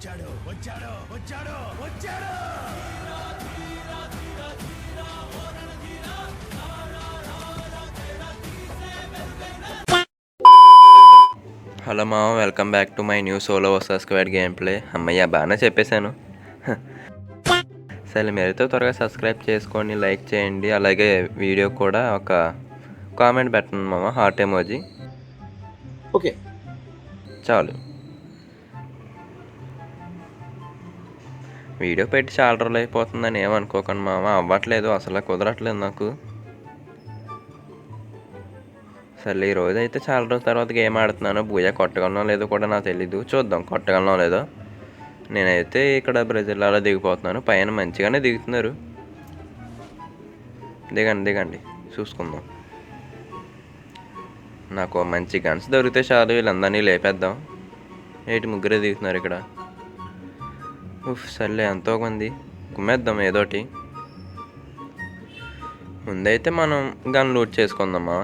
వచ్చాడు వచ్చాడు వచ్చాడు వచ్చాడు. హలో మా, welcome back to my new solo versus squad game play. అమ్మయ్య, బాగానే చెప్పేశాను. సరే, మీరైతే త్వరగా సబ్స్క్రైబ్ చేసుకోండి, లైక్ చేయండి, అలాగే వీడియో కూడా ఒక కామెంట్ పెట్టండి మామ, హార్ట్ ఎమోజీ. ఓకే, చాలు. వీడియో పెట్టి చాలా రోజులు అయిపోతుందని ఏమనుకోకండి మామ, అవ్వట్లేదు, అసలు కుదరట్లేదు నాకు. సరే, ఈ రోజు అయితే చాలా రోజుల తర్వాత గేమ్ ఆడుతున్నాను. భూజా కొట్టగలనో లేదో కూడా నాకు తెలీదు, చూద్దాం కొట్టగలనో లేదో. నేనైతే ఇక్కడ బ్రెజిల్ అలా దిగిపోతున్నాను. పైన మంచిగానే దిగుతున్నారు. దిగండి దిగండి, చూసుకుందాం. నాకు మంచి గన్స్ దొరికితే చాలు, వీళ్ళందరినీ లేపేద్దాం. ముగ్గురే దిగుతున్నారు ఇక్కడ. సర్లే, ఎంతో మంది కుమ్మేద్దాం ఏదోటి. ముందైతే మనం గన్ లూట్ చేసుకుందామా.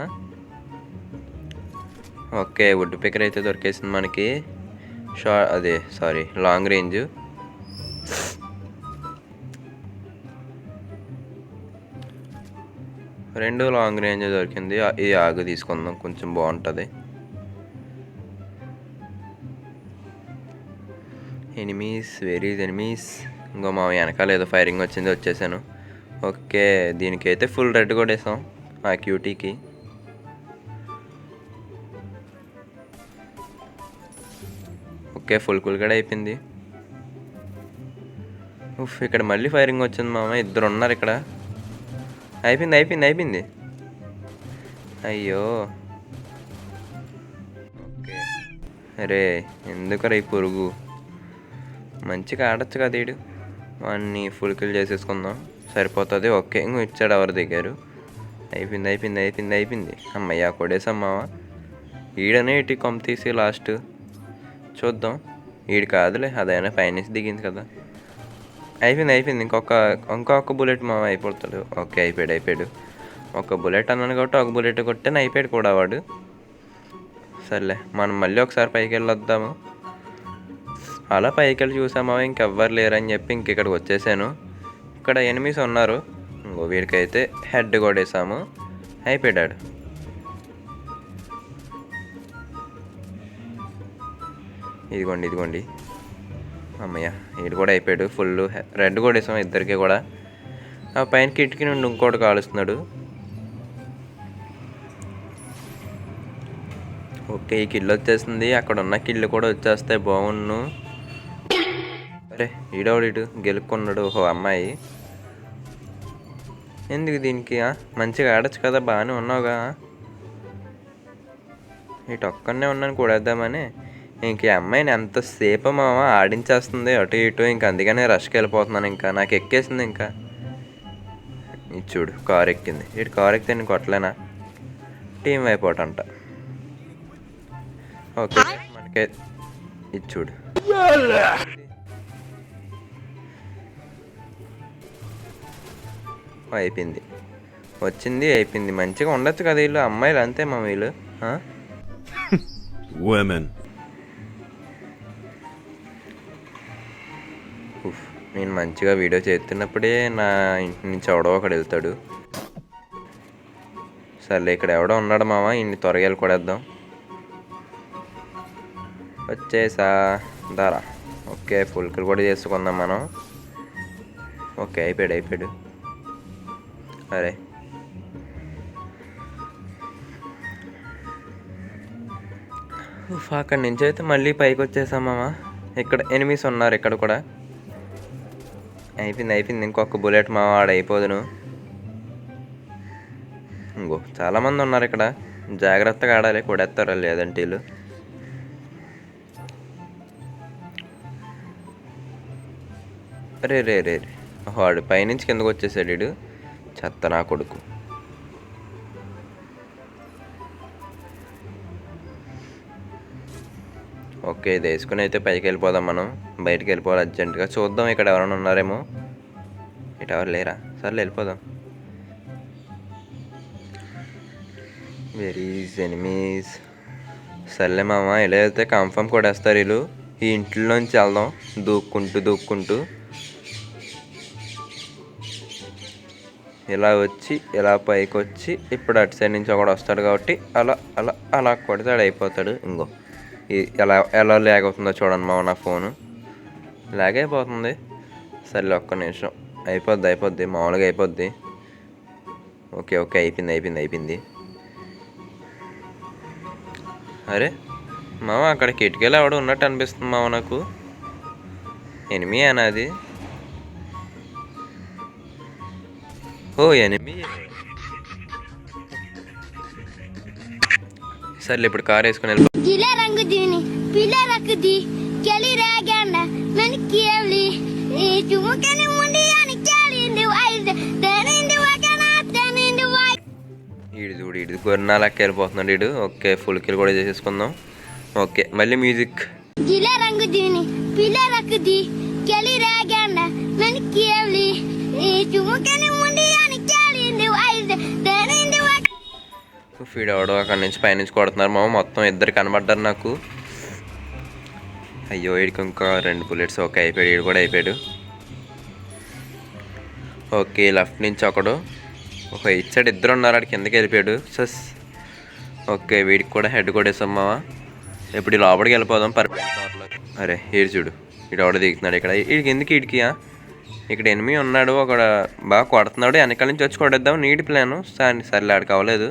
ఓకే, వుడ్ పికర్ అయితే దొరికేసింది మనకి. Long range. రెండు లాంగ్ రేంజ్ దొరికింది. ఇది ఆగు తీసుకుందాం, కొంచెం బాగుంటుంది. Enemies, varies enemies. ఇంకో మా వెనకాల ఏదో ఫైరింగ్ వచ్చింది, వచ్చేసాను. ఓకే, దీనికైతే ఫుల్ రెడ్ కొట్టేసాం ఆ క్యూటీకి. ఓకే, ఫుల్ కూడా అయిపోయింది. ఇక్కడ మళ్ళీ ఫైరింగ్ వచ్చింది మామ, ఇద్దరు ఉన్నారు ఇక్కడ. అయిపోయింది అయిపోయింది అయిపోయింది. అయ్యో, ఓకే. అరే, ఎందుకరా ఈ పురుగు? మంచిగా ఆడచ్చు కదా వీడు. వాడిని ఫుల్ కిల్ చేసేసుకుందాం, సరిపోతుంది. ఓకే, ఇంకో ఇచ్చాడు, ఎవరు దిగారు. అయిపోయింది అయిపోయింది అయిపోయింది అయిపోయింది. అమ్మయ్య, కొడేసాం మామ. ఈడనే ఇటు కొమ్మ తీసి లాస్ట్ చూద్దాం. వీడు కాదులే, అదైనా పైనుంచి దిగింది కదా. అయిపోయింది అయిపోయింది. ఇంకొక బుల్లెట్ మామ అయిపోతాడు. ఓకే, అయిపోయాడు. ఒక బుల్లెట్ అన్నాను కాబట్టి ఒక బుల్లెట్ కొట్టే అయిపోయాడు కూడా వాడు. సర్లే, మనం మళ్ళీ ఒకసారి పైకి వెళ్ళొద్దాము. అలా పైకి వెళ్ళి చూసామా, ఇంకెవ్వరు లేరని చెప్పి ఇక్కడికి వచ్చేసాను. ఇక్కడ ఎనిమిస్ ఉన్నారు. ఇంకో వీడికైతే హెడ్ కొట్టేసాము, అయిపోయాడు. ఇదిగోండి. అమ్మయ్య, వీడు కూడా అయిపోయాడు. ఫుల్ రెడ్ కొట్టేసాం ఇద్దరికి కూడా. ఆ పైన కిటికీ నుండి ఇంకోటి కాలుస్తున్నాడు. ఓకే, ఈ కిల్లు వచ్చేసింది. అక్కడ ఉన్న కిల్లు కూడా వచ్చేస్తే బాగుండు. అరే, ఈడోడు గెలుక్కున్నాడు. ఓహో, అమ్మాయి. ఎందుకు దీనికి? మంచిగా ఆడచ్చు కదా, బాగానే ఉన్నావుగా. ఇటు ఒక్కనే ఉన్నాను కూడేద్దామని. ఇంక ఈ అమ్మాయిని ఎంతసేపు మామ ఆడించేస్తుంది అటు ఇటు. ఇంక అందుకనే రష్కి వెళ్ళిపోతున్నాను. ఇంకా నాకు ఎక్కేసింది. ఇంకా ఇది చూడు, కారు ఎక్కింది. ఇటు కారు ఎక్కితే నేను కొట్టలేనా? టీం అయిపోవటంట. ఓకే, మనకే ఇది చూడు. అయిపోయింది, వచ్చింది, అయిపోయింది. మంచిగా ఉండొచ్చు కదా వీళ్ళు. అమ్మాయిలు అంతే మా వీళ్ళు. నేను మంచిగా వీడియో చేస్తున్నప్పుడే నా ఇంటి నుంచి ఎవడో ఒకడు వెళ్తాడు. సర్లే, ఇక్కడ ఎవడో ఉన్నాడు మామ, ఇన్ని త్వరగా వెళ్ళి కొడేద్దాం. వచ్చేసా దారా. ఓకే, ఫుల్ కిల్ కూడా చేసుకుందాం మనం. ఓకే, అయిపోయాడు. అరే, అక్కడి నుంచి అయితే మళ్ళీ పైకి వచ్చేసామా. ఇక్కడ ఎనిమిస్ ఉన్నారు ఇక్కడ కూడా. అయిపోయింది. ఇంకొక బుల్లెట్ మా వాడు అయిపోదును. ఇంకో చాలామంది ఉన్నారు ఇక్కడ, జాగ్రత్తగా ఆడాలి, కొడేస్తారా లేదంటే వీళ్ళు. రే వాడు పైనుంచి కిందకు వచ్చేసాడు వీడు, చెత్త నా కొడుకు. ఓకే, ఇది వేసుకుని అయితే పైకి వెళ్ళిపోదాం మనం. బయటికి వెళ్ళిపోవాలి అర్జెంటుగా. చూద్దాం ఇక్కడ ఎవరైనా ఉన్నారేమో. ఇటు ఎవరు లేరా? సర్లే, వెళ్ళిపోదాం. Varies enemies. సర్లే మామ, ఇలా వెళ్తే కన్ఫర్మ్ కొడేస్తారు వీళ్ళు. ఈ ఇంట్లోంచి వెళ్దాం దూక్కుంటూ ఇలా వచ్చి ఇలా పైకి వచ్చి ఇప్పుడు అటు సైడ్ నుంచి ఒకడు వస్తాడు కాబట్టి అలా అలా అలా కొడతాడు అయిపోతాడు. ఇంకో ఎలా ల్యాగ్ అవుతుందో చూడండి మా నా ఫోను ల్యాగ్ అయిపోతుంది. సరే ఒక్క నిమిషం అయిపోద్ది మామూలుగా అయిపోద్ది. ఓకే అయిపోయింది. అరే మామ అక్కడ కిటికీలో ఎవడో ఉన్నట్టు అనిపిస్తుంది మామ నాకు. ఎనిమి అది. ఓ ఎనిమి. సర్లే ఇప్పుడు కార్ వేసుకుని వెళ్ళిపో. ఈడు గొర్రె లెక్క వెళ్ళిపోతున్నాడు ఈడు. ఓకే ఫుల్ కిల్ కూడా చేసేసుకుందాం. ఓకే మళ్ళీ మ్యూజిక్. ఫీడ్ అవడం అక్కడి నుంచి పైనుంచి కొడుతున్నారు మామ. మొత్తం ఇద్దరు కనబడ్డారు నాకు. అయ్యో వీడికి ఇంకా 2 బుల్లెట్స్. ఓకే అయిపోయాడు, వీడు కూడా అయిపోయాడు. ఓకే లెఫ్ట్ నుంచి ఒకడు, ఒక ఇటు సైడ్ ఇద్దరు ఉన్నారు. ఆడికి కిందకి వెళ్ళిపోయాడు. సస్ ఓకే వీడికి కూడా హెడ్ కొట్టేసాం మామ. ఇప్పుడు లోపలికి వెళ్ళిపోదాం అరే ఈడు చూడు, వీడు ఎవడ దిగుతున్నాడు ఇక్కడ. వీడికి ఎందుకు వీడికి ఇక్కడ ఎనిమి ఉన్నాడు, ఒక బాగా కొడుతున్నాడు. వెనకాల నుంచి వచ్చి కొట్టేద్దాం నీటి ప్లాను. సర్లే ఆడికి అవ్వలేదు.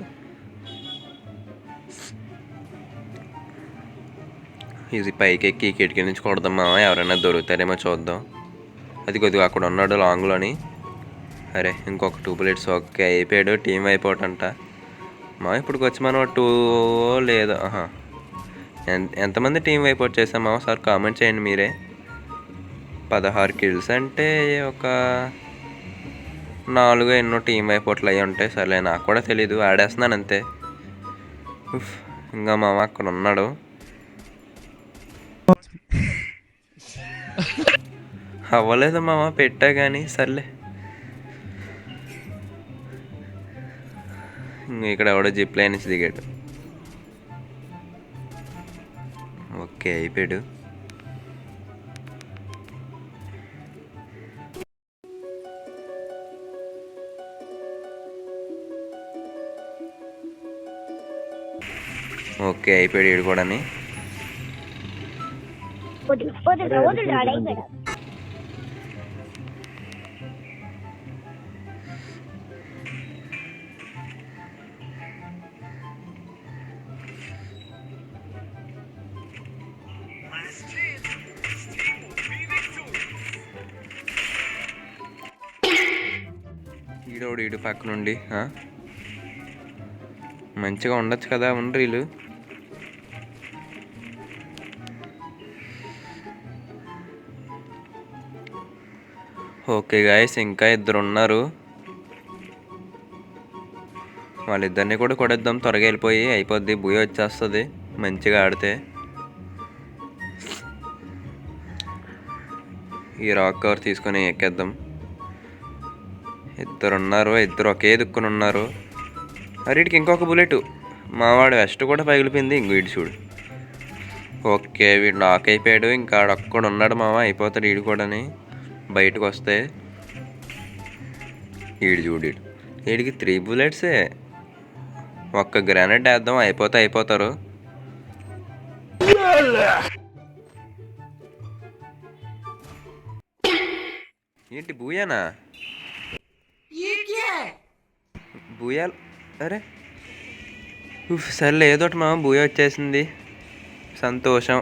ఇది పైకి ఎక్కి కిటికీ నుంచి కొడదాం మామ. ఎవరైనా దొరుకుతారేమో చూద్దాం. అది కొద్దిగా అక్కడ ఉన్నాడు లాంగ్లోని. అరే ఇంకొక 2 బుల్లెట్స్. ఓకే అయిపోయాడు. టీం అయిపోవటంట మా. ఇప్పుడు వచ్చి మనం 2 లేదు ఎంతమంది టీం అయిపోట్ చేసాం మామ సార్ కామెంట్ చేయండి మీరే. 16 కిల్స్ అంటే ఒక 4 ఎన్నో టీం అయిపోట్లు అయ్యి ఉంటాయి. సర్లే నాకు కూడా తెలీదు, ఆడేస్తున్నాను అంతే. ఇంకా మామ అక్కడ ఉన్నాడు. అవ్వలేదు మామ, పెట్టా కానీ సర్లే. ఇక్కడ ఎవడో జిప్ లైన్ నుంచి దిగాడు. ఓకే అయిపోయాడు. ఓకే అయిపోయాడు వీడు కూడాని. ఈడు పక్క నుండి మంచిగా ఉండొచ్చు కదా వీళ్ళు. ఓకే గాయస్ ఇంకా 2 ఉన్నారు. వాళ్ళిద్దరిని కూడా కొడేద్దాం త్వరగా వెళ్ళిపోయి. అయిపోద్ది, బుయ్య వచ్చేస్తుంది మంచిగా ఆడితే. ఈ రాక్ కవర్ తీసుకొని ఎక్కేద్దాం. 2 ఉన్నారు, 2 ఒకే దిక్కుని ఉన్నారు. వీడికి ఇంకొక బుల్లెట్. మావాడు వెస్ట్ కూడా పగిలిపోయింది. ఇంక వీడు చూడు. ఓకే వీడు లాక్ అయిపోయాడు. ఇంకా ఆడొక్కడు ఉన్నాడు మామ. అయిపోతాడు వీడు కూడాని బయటకు వస్తే. వీడు చూడు, వీడికి 3 బుల్లెట్సే. ఒక్క గ్రానైట్ వేద్దాం అయిపోతారు. ఏంటి బూయానా? బూయాల్. అరే సర్లే ఏదోటి మామ, బూయ వచ్చేసింది. సంతోషం.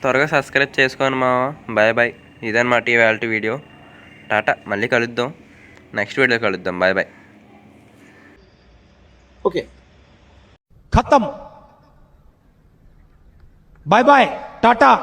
త్వరగా సబ్స్క్రైబ్ చేసుకోండి మామ. బాయ్. ఇదన్నమాట ఇవాళ వీడియో. టాటా, మళ్ళీ కలుద్దాం. నెక్స్ట్ వీడియో కలుద్దాం. బాయ్. ఓకే खत्म. Bye bye Tata.